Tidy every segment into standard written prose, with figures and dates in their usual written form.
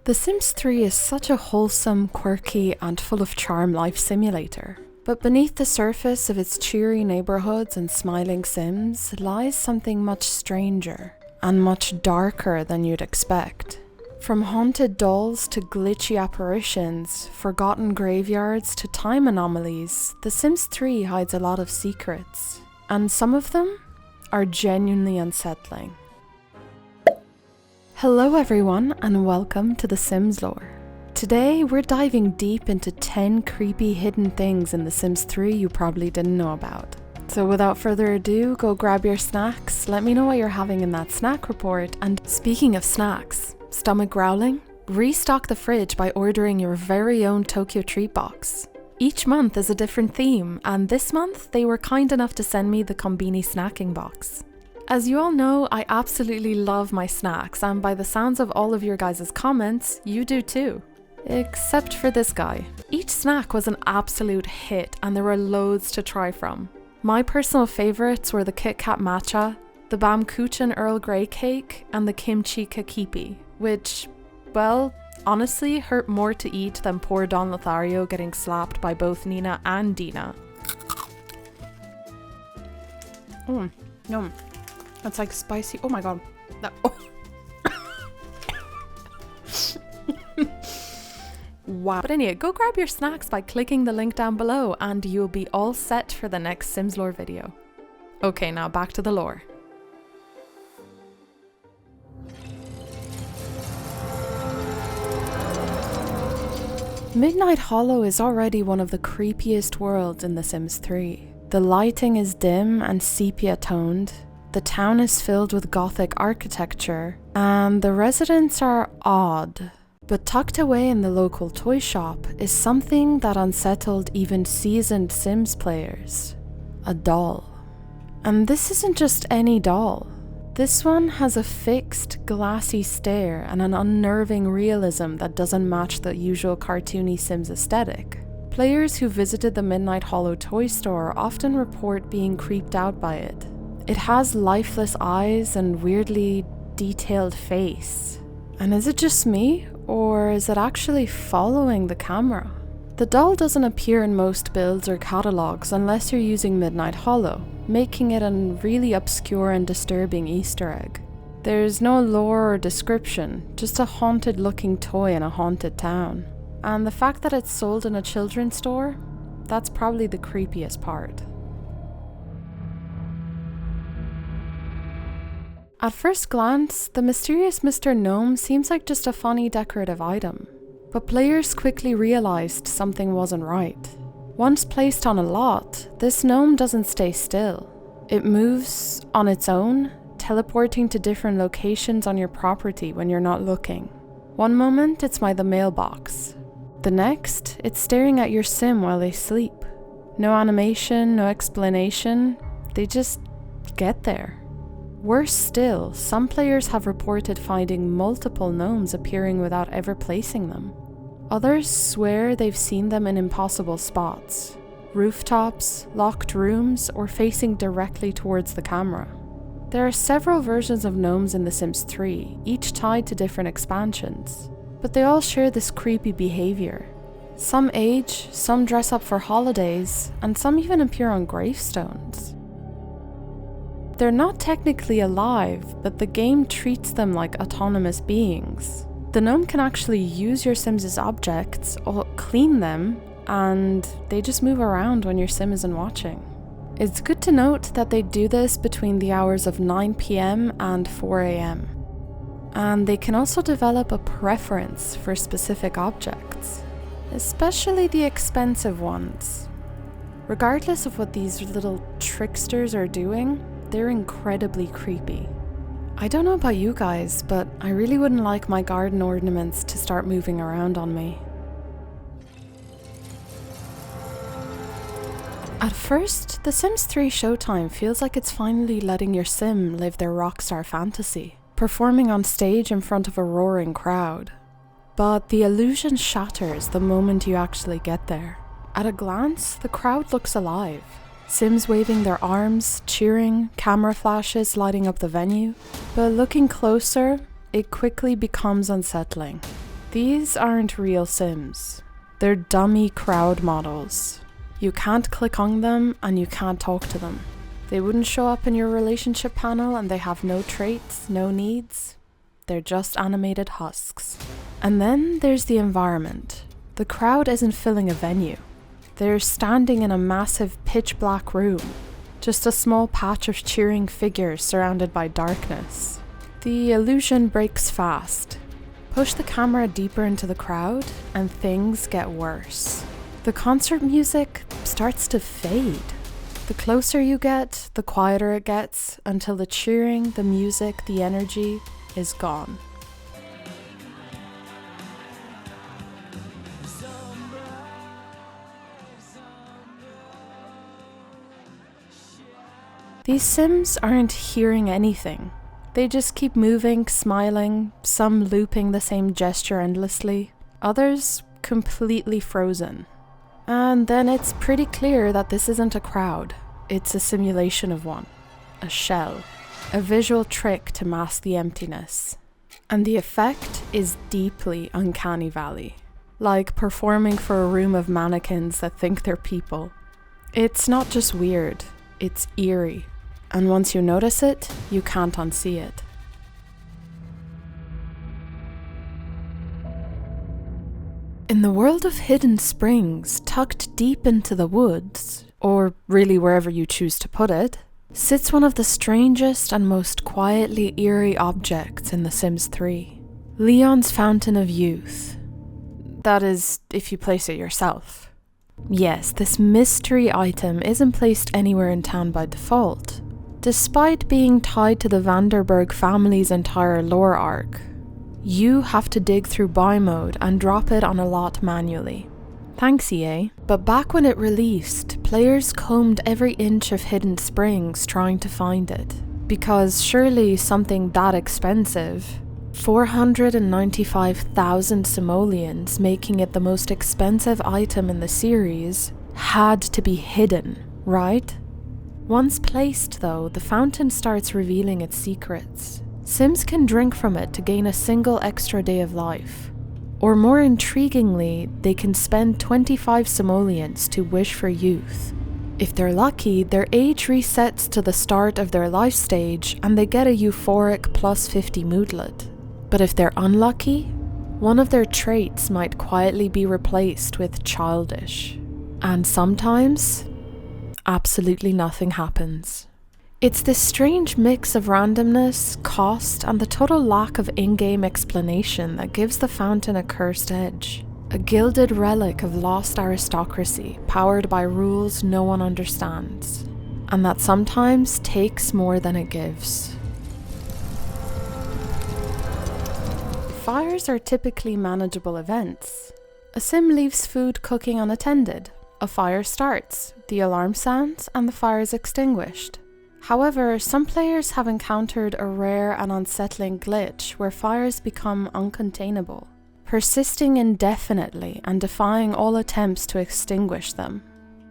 The Sims 3 is such a wholesome, quirky, and full of charm life simulator. But beneath the surface of its cheery neighborhoods and smiling Sims lies something much stranger and much darker than you'd expect. From haunted dolls to glitchy apparitions, forgotten graveyards to time anomalies, The Sims 3 hides a lot of secrets, and some of them are genuinely unsettling. Hello everyone, and welcome to The Sims Lore. Today we're diving deep into 10 creepy hidden things in The Sims 3 you probably didn't know about. So without further ado, go grab your snacks, let me know what you're having in that snack report, and speaking of snacks, stomach growling? Restock the fridge by ordering your very own TokyoTreat box. Each month is a different theme, and this month they were kind enough to send me the Konbini snacking box. As you all know, I absolutely love my snacks, and by the sounds of all of your guys' comments, you do too. Except for this guy. Each snack was an absolute hit, and there were loads to try from. My personal favourites were the Kit Kat Matcha, the Bamkuchen Earl Grey cake, and the Kimchi Kakipi, which, well, honestly hurt more to eat than poor Don Lothario getting slapped by both Nina and Dina. Yum. That's like spicy. Oh my god. Wow. But anyway, go grab your snacks by clicking the link down below and you'll be all set for the next Sims lore video. Okay, now back to the lore. Midnight Hollow is already one of the creepiest worlds in The Sims 3. The lighting is dim and sepia-toned. The town is filled with Gothic architecture, and the residents are odd. But tucked away in the local toy shop is something that unsettled even seasoned Sims players. A doll. And this isn't just any doll. This one has a fixed, glassy stare and an unnerving realism that doesn't match the usual cartoony Sims aesthetic. Players who visited the Midnight Hollow toy store often report being creeped out by it. It has lifeless eyes and weirdly detailed face. And is it just me, or is it actually following the camera? The doll doesn't appear in most builds or catalogs unless you're using Midnight Hollow, making it a really obscure and disturbing Easter egg. There's no lore or description, just a haunted looking toy in a haunted town. And the fact that it's sold in a children's store, that's probably the creepiest part. At first glance, the mysterious Mr. Gnome seems like just a funny decorative item, but players quickly realized something wasn't right. Once placed on a lot, this gnome doesn't stay still. It moves on its own, teleporting to different locations on your property when you're not looking. One moment it's by the mailbox. The next, it's staring at your sim while they sleep. No animation, no explanation, they just get there. Worse still, some players have reported finding multiple gnomes appearing without ever placing them. Others swear they've seen them in impossible spots, rooftops, locked rooms, or facing directly towards the camera. There are several versions of gnomes in The Sims 3, each tied to different expansions, but they all share this creepy behavior. Some age, some dress up for holidays, and some even appear on gravestones. They're not technically alive, but the game treats them like autonomous beings. The gnome can actually use your Sims' objects, or clean them, and they just move around when your Sim isn't watching. It's good to note that they do this between the hours of 9 PM and 4 AM. And they can also develop a preference for specific objects, especially the expensive ones. Regardless of what these little tricksters are doing, they're incredibly creepy. I don't know about you guys, but I really wouldn't like my garden ornaments to start moving around on me. At first, The Sims 3 Showtime feels like it's finally letting your sim live their rockstar fantasy, performing on stage in front of a roaring crowd. But the illusion shatters the moment you actually get there. At a glance, the crowd looks alive. Sims waving their arms, cheering, camera flashes lighting up the venue. But looking closer, it quickly becomes unsettling. These aren't real Sims. They're dummy crowd models. You can't click on them and you can't talk to them. They wouldn't show up in your relationship panel and they have no traits, no needs. They're just animated husks. And then there's the environment. The crowd isn't filling a venue. They're standing in a massive pitch black room. Just a small patch of cheering figures surrounded by darkness. The illusion breaks fast. Push the camera deeper into the crowd and things get worse. The concert music starts to fade. The closer you get, the quieter it gets, until the cheering, the music, the energy is gone. These Sims aren't hearing anything. They just keep moving, smiling, some looping the same gesture endlessly, others completely frozen. And then it's pretty clear that this isn't a crowd, it's a simulation of one. A shell. A visual trick to mask the emptiness. And the effect is deeply Uncanny Valley. Like performing for a room of mannequins that think they're people. It's not just weird, it's eerie. And once you notice it, you can't unsee it. In the world of hidden springs, tucked deep into the woods, or really wherever you choose to put it, sits one of the strangest and most quietly eerie objects in The Sims 3. Leon's Fountain of Youth. That is, if you place it yourself. Yes, this mystery item isn't placed anywhere in town by default, despite being tied to the Vanderberg family's entire lore arc. You have to dig through buy mode and drop it on a lot manually. Thanks EA. But back when it released, players combed every inch of hidden springs trying to find it. Because surely something that expensive, 495,000 simoleons, making it the most expensive item in the series, had to be hidden, right? Once placed though, the fountain starts revealing its secrets. Sims can drink from it to gain a single extra day of life. Or more intriguingly, they can spend 25 simoleons to wish for youth. If they're lucky, their age resets to the start of their life stage and they get a euphoric plus 50 moodlet. But if they're unlucky, one of their traits might quietly be replaced with childish. And sometimes, absolutely nothing happens. It's this strange mix of randomness, cost, and the total lack of in-game explanation that gives the fountain a cursed edge. A gilded relic of lost aristocracy, powered by rules no one understands. And that sometimes takes more than it gives. Fires are typically manageable events. A Sim leaves food cooking unattended. A fire starts, the alarm sounds, and the fire is extinguished. However, some players have encountered a rare and unsettling glitch where fires become uncontainable, persisting indefinitely and defying all attempts to extinguish them.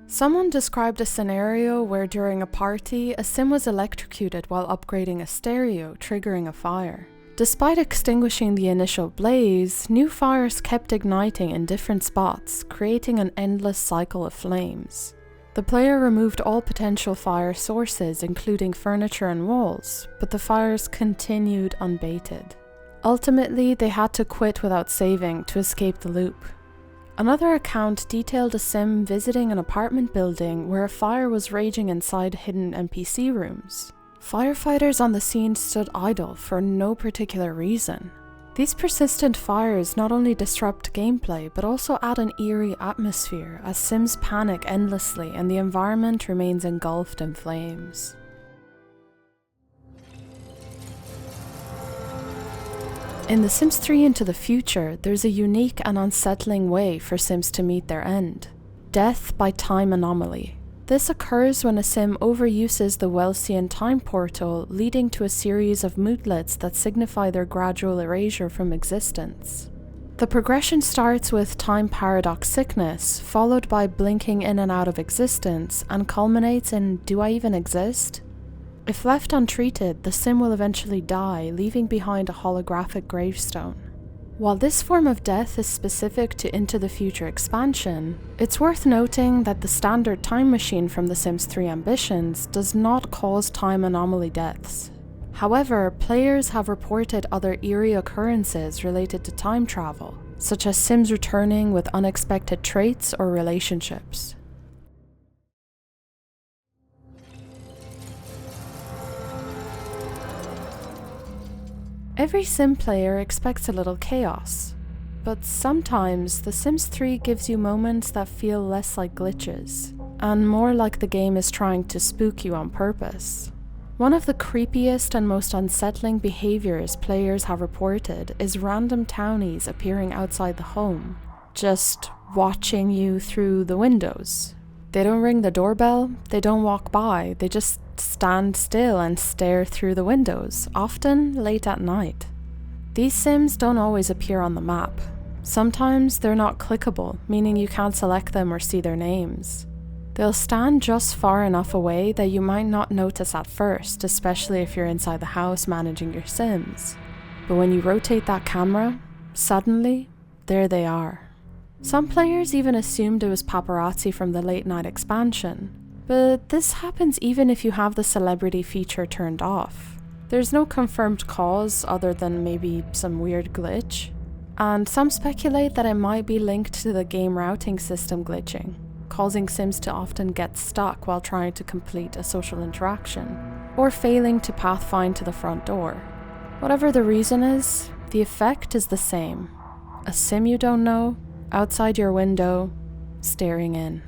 Someone described a scenario where during a party, a Sim was electrocuted while upgrading a stereo, triggering a fire. Despite extinguishing the initial blaze, new fires kept igniting in different spots, creating an endless cycle of flames. The player removed all potential fire sources, including furniture and walls, but the fires continued unbated. Ultimately, they had to quit without saving to escape the loop. Another account detailed a Sim visiting an apartment building where a fire was raging inside hidden NPC rooms. Firefighters on the scene stood idle for no particular reason. These persistent fires not only disrupt gameplay, but also add an eerie atmosphere as Sims panic endlessly and the environment remains engulfed in flames. In The Sims 3 Into the Future, there's a unique and unsettling way for Sims to meet their end: death by time anomaly. This occurs when a Sim overuses the Welsian time portal, leading to a series of moodlets that signify their gradual erasure from existence. The progression starts with time paradox sickness, followed by blinking in and out of existence, and culminates in "do I even exist?" If left untreated, the Sim will eventually die, leaving behind a holographic gravestone. While this form of death is specific to Into the Future expansion, it's worth noting that the standard time machine from The Sims 3 Ambitions does not cause time anomaly deaths. However, players have reported other eerie occurrences related to time travel, such as Sims returning with unexpected traits or relationships. Every Sim player expects a little chaos, but sometimes The Sims 3 gives you moments that feel less like glitches, and more like the game is trying to spook you on purpose. One of the creepiest and most unsettling behaviors players have reported is random townies appearing outside the home, just watching you through the windows. They don't ring the doorbell, they don't walk by, they just stand still and stare through the windows, often late at night. These Sims don't always appear on the map. Sometimes they're not clickable, meaning you can't select them or see their names. They'll stand just far enough away that you might not notice at first, especially if you're inside the house managing your Sims. But when you rotate that camera, suddenly, there they are. Some players even assumed it was paparazzi from the late night expansion, but this happens even if you have the celebrity feature turned off. There's no confirmed cause other than maybe some weird glitch, and some speculate that it might be linked to the game routing system glitching, causing Sims to often get stuck while trying to complete a social interaction, or failing to pathfind to the front door. Whatever the reason is, the effect is the same. A Sim you don't know, outside your window, staring in.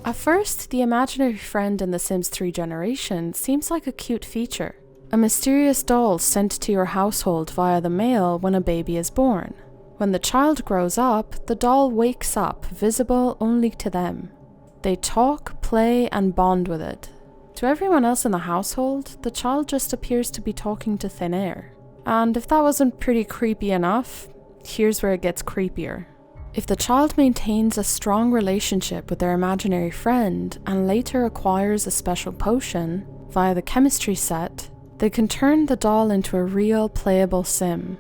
At first, the imaginary friend in The Sims 3 generation seems like a cute feature. A mysterious doll sent to your household via the mail when a baby is born. When the child grows up, the doll wakes up, visible only to them. They talk, play, and bond with it. To everyone else in the household, the child just appears to be talking to thin air. And if that wasn't pretty creepy enough, here's where it gets creepier. If the child maintains a strong relationship with their imaginary friend and later acquires a special potion via the chemistry set, they can turn the doll into a real playable Sim.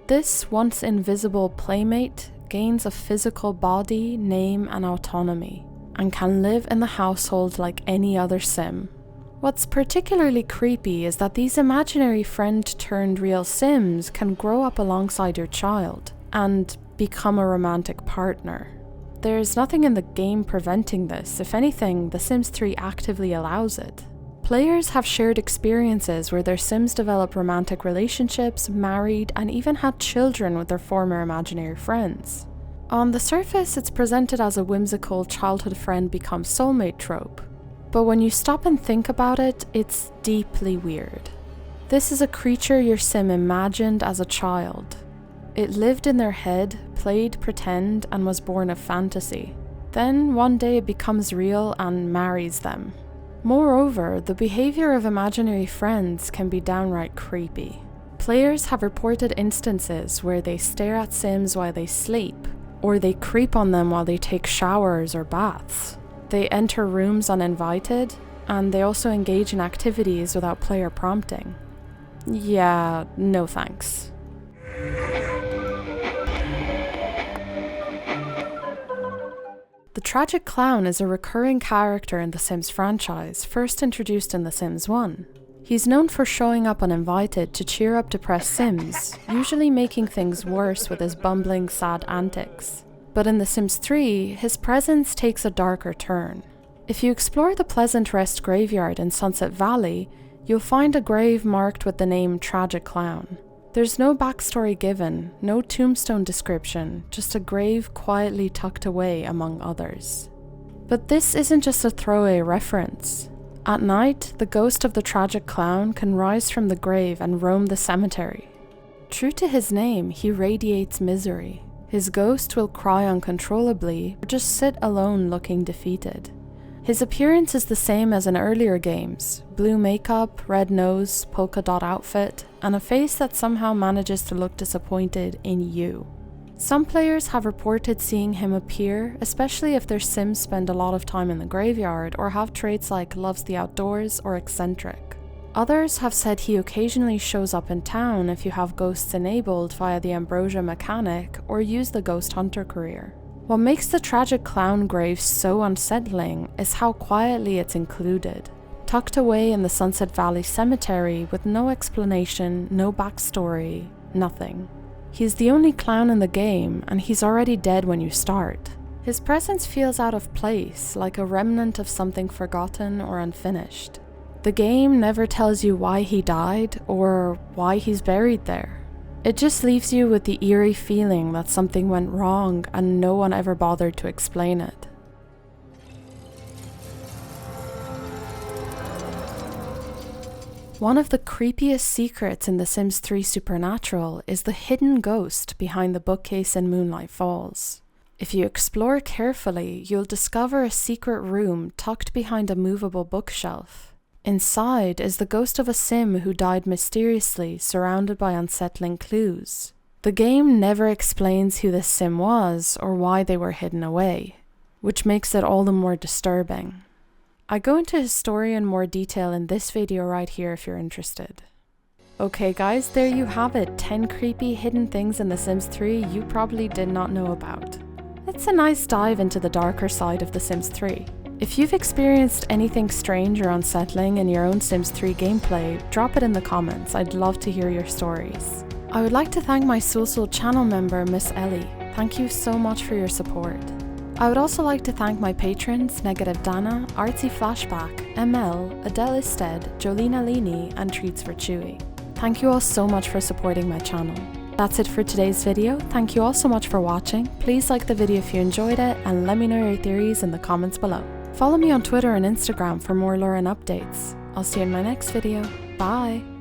This once invisible playmate gains a physical body, name, and autonomy, and can live in the household like any other Sim. What's particularly creepy is that these imaginary friend-turned-real Sims can grow up alongside your child and become a romantic partner. There's nothing in the game preventing this. If anything, The Sims 3 actively allows it. Players have shared experiences where their Sims develop romantic relationships, married, and even had children with their former imaginary friends. On the surface, it's presented as a whimsical childhood friend becomes soulmate trope, but when you stop and think about it, it's deeply weird. This is a creature your Sim imagined as a child. It lived in their head, played pretend, and was born of fantasy. Then one day it becomes real and marries them. Moreover, the behavior of imaginary friends can be downright creepy. Players have reported instances where they stare at Sims while they sleep, or they creep on them while they take showers or baths. They enter rooms uninvited, and they also engage in activities without player prompting. Yeah, no thanks. The Tragic Clown is a recurring character in the Sims franchise, first introduced in The Sims 1. He's known for showing up uninvited to cheer up depressed Sims, usually making things worse with his bumbling, sad antics. But in The Sims 3, his presence takes a darker turn. If you explore the Pleasant Rest graveyard in Sunset Valley, you'll find a grave marked with the name Tragic Clown. There's no backstory given, no tombstone description, just a grave quietly tucked away among others. But this isn't just a throwaway reference. At night, the ghost of the Tragic Clown can rise from the grave and roam the cemetery. True to his name, he radiates misery. His ghost will cry uncontrollably, or just sit alone looking defeated. His appearance is the same as in earlier games: blue makeup, red nose, polka dot outfit, and a face that somehow manages to look disappointed in you. Some players have reported seeing him appear, especially if their sims spend a lot of time in the graveyard or have traits like loves the outdoors or eccentric. Others have said he occasionally shows up in town if you have ghosts enabled via the ambrosia mechanic or use the ghost hunter career. What makes the tragic clown grave so unsettling is how quietly it's included, tucked away in the Sunset Valley Cemetery with no explanation, no backstory, nothing. He's the only clown in the game, and he's already dead when you start. His presence feels out of place, like a remnant of something forgotten or unfinished. The game never tells you why he died or why he's buried there. It just leaves you with the eerie feeling that something went wrong and no one ever bothered to explain it. One of the creepiest secrets in The Sims 3 Supernatural is the hidden ghost behind the bookcase in Moonlight Falls. If you explore carefully, you'll discover a secret room tucked behind a movable bookshelf. Inside is the ghost of a sim who died mysteriously, surrounded by unsettling clues. The game never explains who this sim was or why they were hidden away, which makes it all the more disturbing. I go into his story in more detail in this video right here if you're interested. Okay guys, there you have it, 10 creepy hidden things in The Sims 3 you probably did not know about. It's a nice dive into the darker side of The Sims 3. If you've experienced anything strange or unsettling in your own Sims 3 gameplay, drop it in the comments, I'd love to hear your stories. I would like to thank my Sulsul channel member Miss Ellie, thank you so much for your support. I would also like to thank my patrons Negative Dana, Artsy Flashback, ML, Adele Isted, Jolina Lini, and Treats for Chewy. Thank you all so much for supporting my channel. That's it for today's video, thank you all so much for watching, please like the video if you enjoyed it and let me know your theories in the comments below. Follow me on Twitter and Instagram for more lore and updates. I'll see you in my next video, bye!